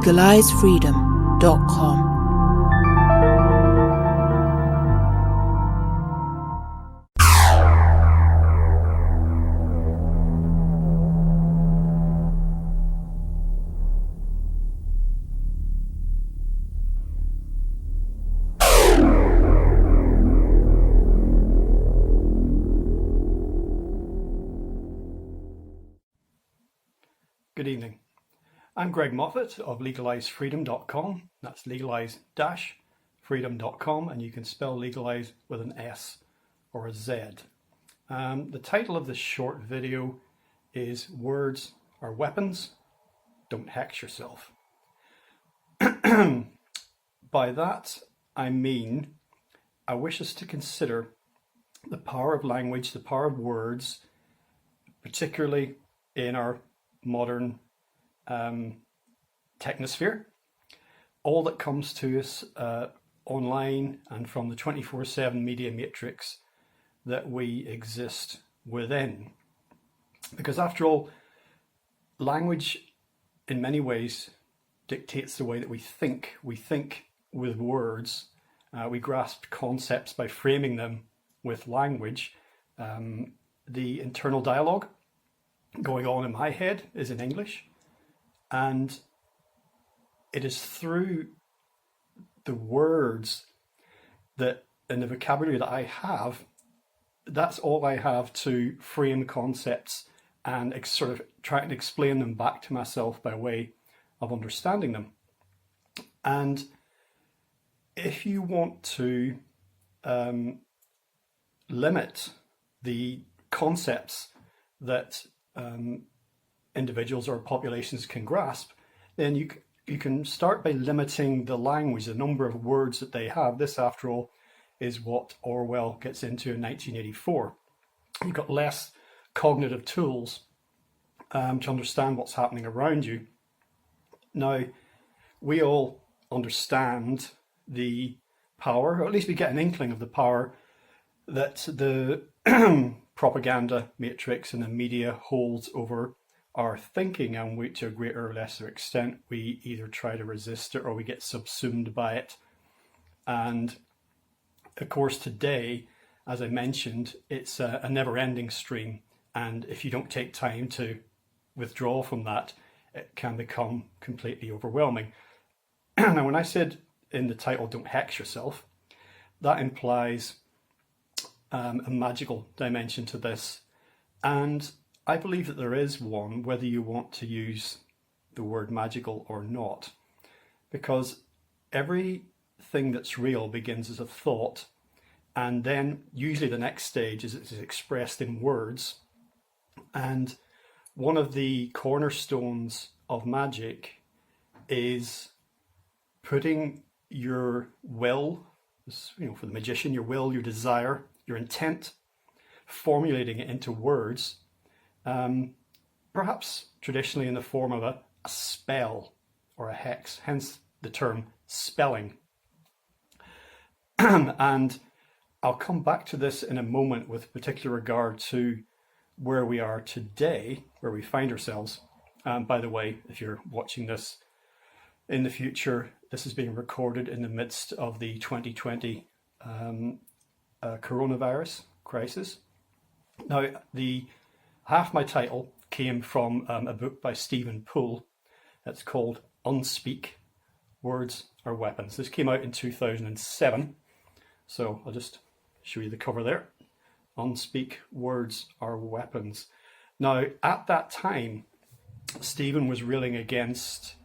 legalizefreedom.com. Good evening. I'm Greg Moffat of legalizefreedom.com. That's legalize-freedom.com, and you can spell legalize with an S or a Z. The title of this short video is Words Are Weapons, Don't Hex Yourself. By that I mean I wish us to consider the power of language, the power of words, particularly in our modern technosphere, all that comes to us online and from the 24/7 media matrix that we exist within. Because after all, language in many ways dictates the way that we think. We think with words. We grasp concepts by framing them with language. The internal dialogue going on in my head is in English, and it is through the words that in the vocabulary that I have, that's all I have to frame concepts and sort of try and explain them back to myself by way of understanding them. And if you want to limit the concepts that individuals or populations can grasp, then you can start by limiting the language, the number of words that they have. This, after all, is what Orwell gets into in 1984. You've got less cognitive tools to understand what's happening around you. Now, we all understand the power, or at least we get an inkling of the power that the propaganda matrix and the media holds over our thinking, and we, to a greater or lesser extent, we either try to resist it or we get subsumed by it. And of course today, as I mentioned, it's a never-ending stream, and if you don't take time to withdraw from that, it can become completely overwhelming. Now, when I said in the title, don't hex yourself, that implies a magical dimension to this, and I believe that there is one, whether you want to use the word magical or not, because everything that's real begins as a thought, and then usually the next stage is it's expressed in words. And one of the cornerstones of magic is putting your will, for the magician, your will, your desire, your intent, formulating it into words, perhaps traditionally in the form of a spell or a hex, hence the term spelling. And I'll come back to this in a moment with particular regard to where we are today, where we find ourselves. By the way, if you're watching this in the future, this is being recorded in the midst of the 2020 coronavirus crisis. Now, half my title came from a book by Stephen Poole that's called Unspeak, Words Are Weapons. This came out in 2007, so I'll just show you the cover there. Unspeak, Words Are Weapons. Now, at that time, Stephen was reeling against,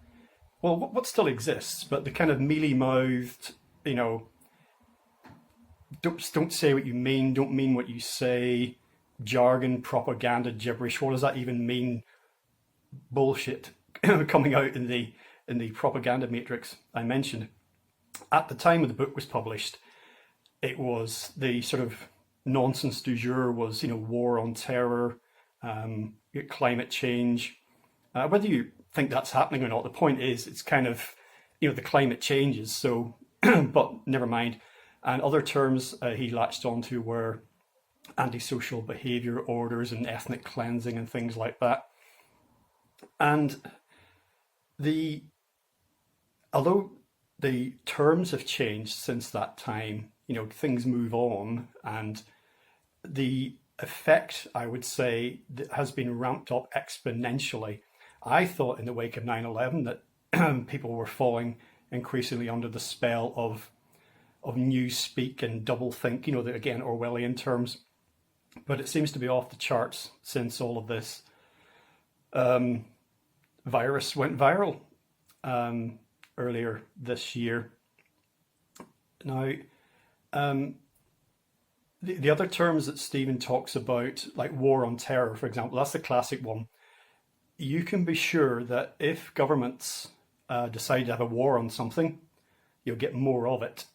well, what still exists, but the kind of mealy-mouthed, don't say what you mean, don't mean what you say, jargon, propaganda, gibberish. What does that even mean? Bullshit coming out in the propaganda matrix I mentioned. At the time when the book was published, it was the sort of nonsense du jour was, war on terror, climate change. Whether you think that's happening or not, the point is it's kind of, the climate changes. So, but never mind. And other terms he latched onto were antisocial behavior orders and ethnic cleansing and things like that. And the although the terms have changed since that time, things move on, and the effect, I would say, has been ramped up exponentially. I thought in the wake of 9/11 that people were falling increasingly under the spell of newspeak and doublethink, again, Orwellian terms. But it seems to be off the charts since all of this virus went viral earlier this year. Now, the other terms that Stephen talks about, like war on terror, for example, that's the classic one. You can be sure that if governments decide to have a war on something, you'll get more of it.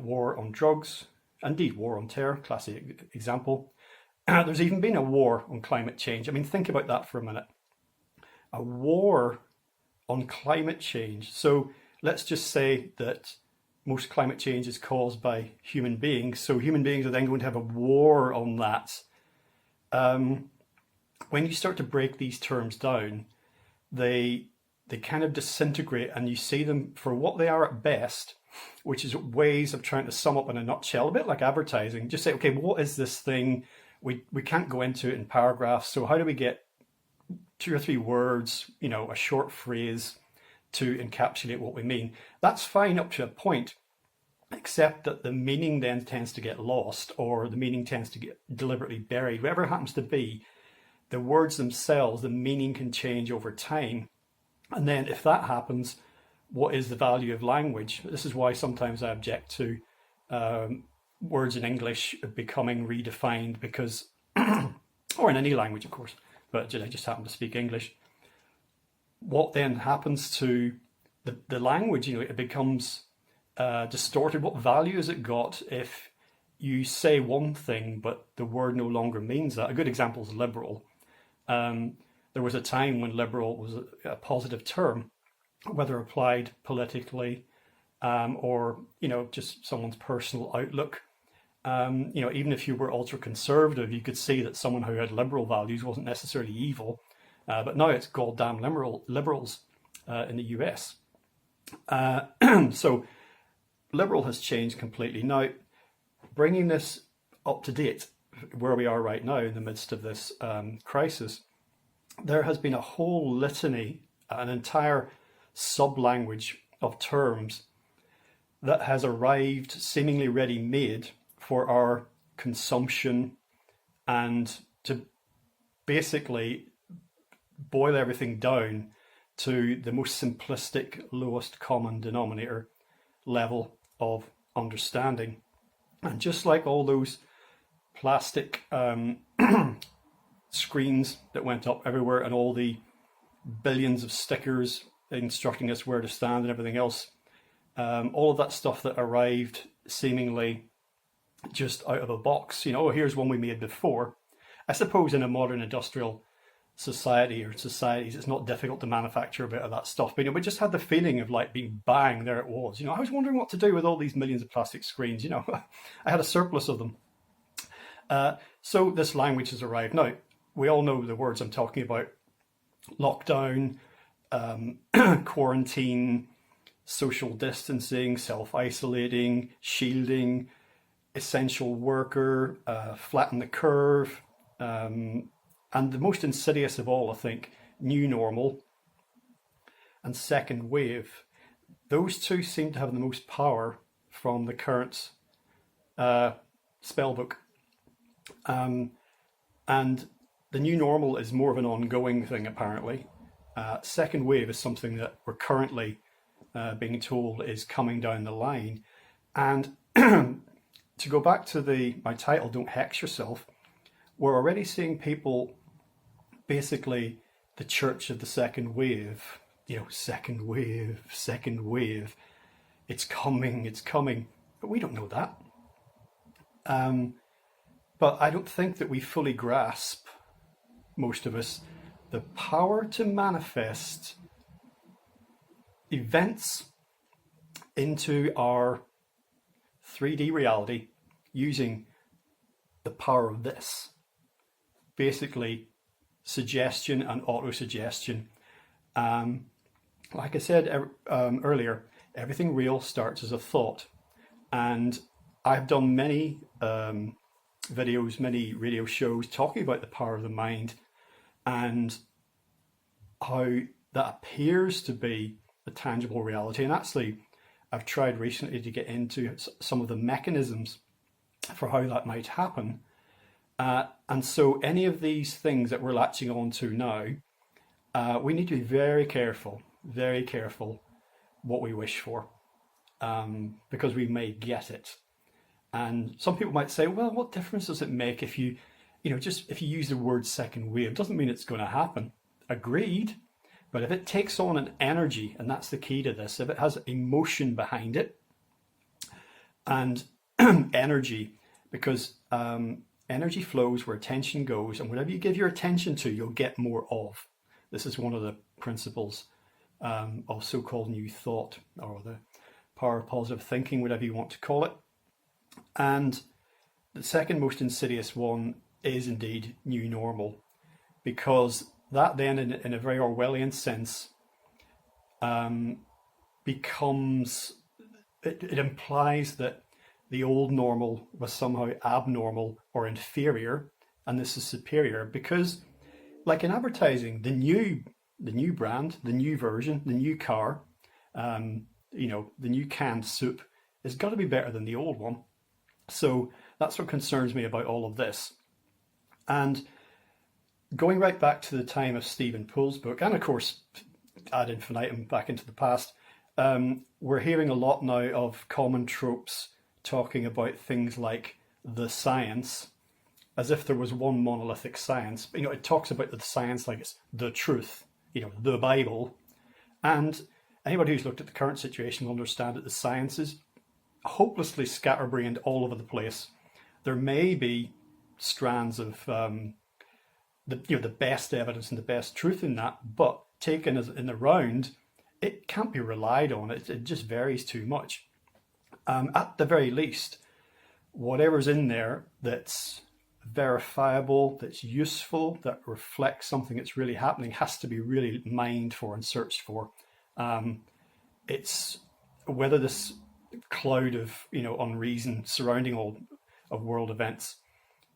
War on drugs, indeed war on terror, classic example. There's even been a war on climate change. I mean, think about that for a minute. A war on climate change. So let's just say that most climate change is caused by human beings. So human beings are then going to have a war on that. When you start to break these terms down, they kind of disintegrate, and you see them for what they are at best, which is ways of trying to sum up in a nutshell, a bit like advertising. Just say, okay, what is this thing? We can't go into it in paragraphs. So how do we get 2 or 3 words, a short phrase to encapsulate what we mean? That's fine up to a point, except that the meaning then tends to get lost, or the meaning tends to get deliberately buried. Whatever it happens to be, the words themselves, the meaning can change over time. And then if that happens, what is the value of language? This is why sometimes I object to words in English becoming redefined, because, or in any language, of course, but I just happen to speak English. What then happens to the language? It becomes distorted. What value has it got if you say one thing, but the word no longer means that? A good example is liberal. There was a time when liberal was a positive term, whether applied politically or just someone's personal outlook. Even if you were ultra conservative, you could see that someone who had liberal values wasn't necessarily evil. But now it's goddamn liberals in the US. So liberal has changed completely. Now, bringing this up to date, where we are right now in the midst of this crisis, there has been a whole litany, an entire sub-language of terms that has arrived seemingly ready-made for our consumption, and to basically boil everything down to the most simplistic, lowest common denominator level of understanding. And just like all those plastic screens that went up everywhere, and all the billions of stickers instructing us where to stand and everything else, all of that stuff that arrived seemingly just out of a box, here's one we made before. I suppose in a modern industrial society or societies, it's not difficult to manufacture a bit of that stuff, but we just had the feeling of like being bang, there it was. I was wondering what to do with all these millions of plastic screens. I had a surplus of them. So this language has arrived. Now, we all know the words I'm talking about: lockdown, quarantine, social distancing, self-isolating, shielding, essential worker, flatten the curve, and the most insidious of all, I think, new normal and second wave. Those two seem to have the most power from the current spell book. And the new normal is more of an ongoing thing, apparently. Second wave is something that we're currently being told is coming down the line. And to go back to my title, Don't Hex Yourself, we're already seeing people, basically the church of the second wave, second wave, it's coming. But we don't know that. But I don't think that we fully grasp, most of us, the power to manifest events into our 3D reality using the power of this. Basically, suggestion and auto-suggestion. like I said earlier, everything real starts as a thought. And I've done many videos, many radio shows talking about the power of the mind and how that appears to be a tangible reality. And actually, I've tried recently to get into some of the mechanisms for how that might happen. And so any of these things that we're latching on to now, we need to be very careful what we wish for, because we may get it. And some people might say, well, what difference does it make if you use the word second wave? It doesn't mean it's going to happen. Agreed. But if it takes on an energy, and that's the key to this, if it has emotion behind it, and energy, because energy flows where attention goes, and whatever you give your attention to, you'll get more of. This is one of the principles of so-called New Thought, or the power of positive thinking, whatever you want to call it. And the second most insidious one is indeed New Normal, because that then, in a very Orwellian sense, becomes, it implies that the old normal was somehow abnormal or inferior, and this is superior, because like in advertising, the new brand, the new version, the new car, the new canned soup has got to be better than the old one. So that's what concerns me about all of this. And going right back to the time of Stephen Poole's book, and of course ad infinitum back into the past, we're hearing a lot now of common tropes talking about things like the science, as if there was one monolithic science. It talks about the science like it's the truth, the Bible. And anybody who's looked at the current situation will understand that the science is hopelessly scatterbrained all over the place. There may be strands of the best evidence and the best truth in that, but taken as in the round, it can't be relied on. It just varies too much. At the very least, whatever's in there that's verifiable, that's useful, that reflects something that's really happening, has to be really mined for and searched for. It's whether this cloud of unreason surrounding all of world events,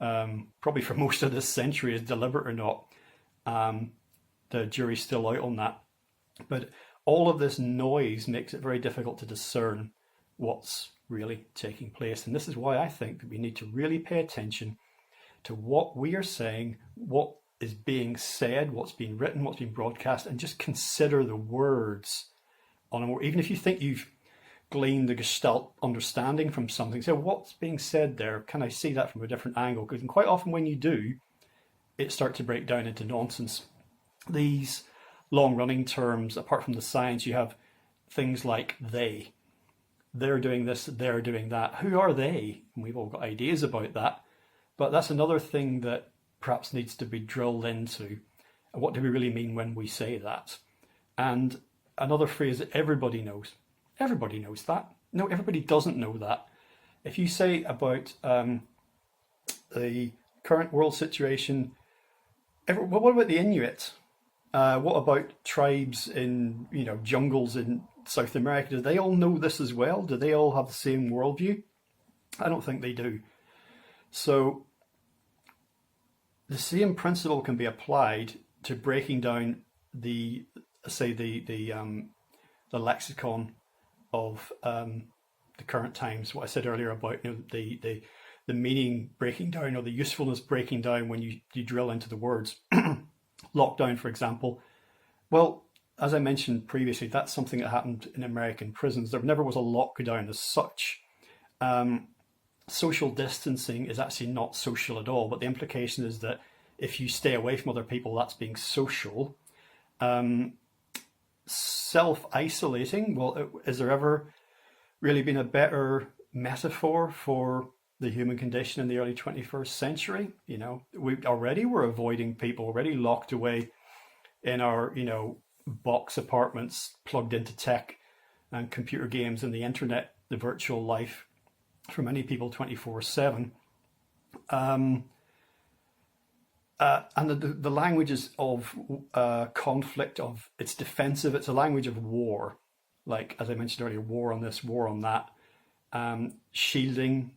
probably for most of this century, is deliberate or not. The jury's still out on that. But all of this noise makes it very difficult to discern what's really taking place. And this is why I think that we need to really pay attention to what we are saying, what is being said, what's being written, what's being broadcast, and just consider the words on a more, even if you think you've gleaned the Gestalt understanding from something, say, what's being said there? Can I see that from a different angle? Because quite often when you do, it starts to break down into nonsense. These long-running terms, apart from the science, you have things like they're doing this, they're doing that. Who are they? And we've all got ideas about that. But that's another thing that perhaps needs to be drilled into. What do we really mean when we say that? And another phrase that everybody knows. Everybody knows that. No, everybody doesn't know that. If you say about the current world situation, what about the Inuit? What about tribes in jungles in South America? Do they all know this as well? Do they all have the same worldview? I don't think they do. So the same principle can be applied to breaking down the lexicon of the current times. What I said earlier about the meaning breaking down, or the usefulness breaking down when you drill into the words. Lockdown, for example. Well, as I mentioned previously, that's something that happened in American prisons. There never was a lockdown as such. Social distancing is actually not social at all, but the implication is that if you stay away from other people, that's being social. Self-isolating, well, has there ever really been a better metaphor for the human condition in the early 21st century? We already were avoiding people, already locked away in our, box apartments, plugged into tech and computer games and the internet, the virtual life, for many people 24/7. and the language is of conflict, it's defensive. It's a language of war, like as I mentioned earlier, war on this, war on that, shielding.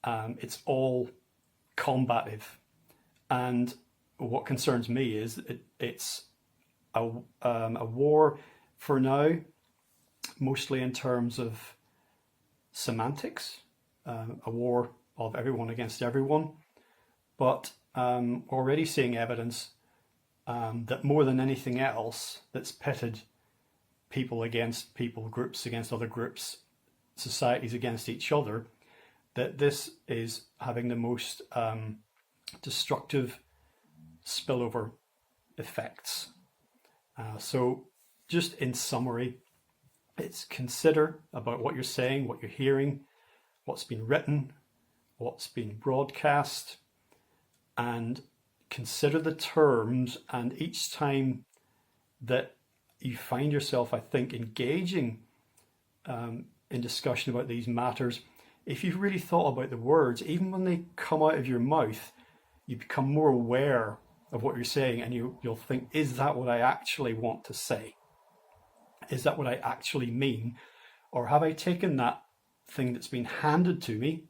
It's all combative, and what concerns me is it's a war for now, mostly in terms of semantics, a war of everyone against everyone, but already seeing evidence that more than anything else that's pitted people against people, groups against other groups, societies against each other, that this is having the most destructive spillover effects. So just in summary, it's consider about what you're saying, what you're hearing, what's been written, what's been broadcast, and consider the terms. And each time that you find yourself, I think, engaging in discussion about these matters, if you've really thought about the words, even when they come out of your mouth, you become more aware of what you're saying, and you'll think, is that what I actually want to say? Is that what I actually mean? Or have I taken that thing that's been handed to me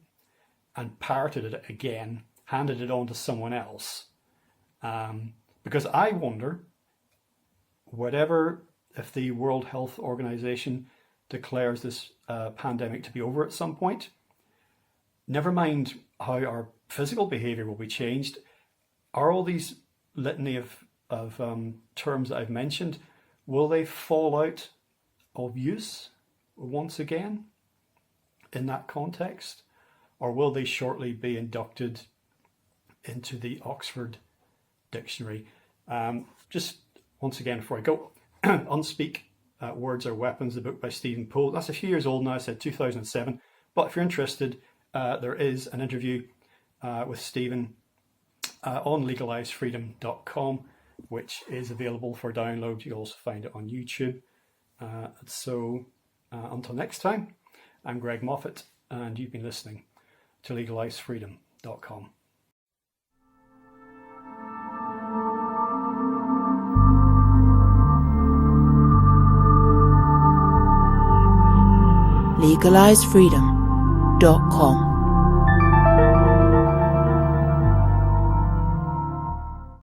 and parroted it again, handed it on to someone else? Because I wonder, if the World Health Organization declares this pandemic to be over at some point, never mind how our physical behavior will be changed, are all these litany of terms that I've mentioned, will they fall out of use once again in that context? Or will they shortly be inducted into the Oxford Dictionary? Just once again, before I go, Unspeak, Words Are Weapons, the book by Stephen Poole. That's a few years old now, I said 2007. But if you're interested, there is an interview with Stephen on legalizefreedom.com, which is available for download. You'll also find it on YouTube. So until next time, I'm Greg Moffat, and you've been listening to legalizefreedom.com. legalizefreedom.com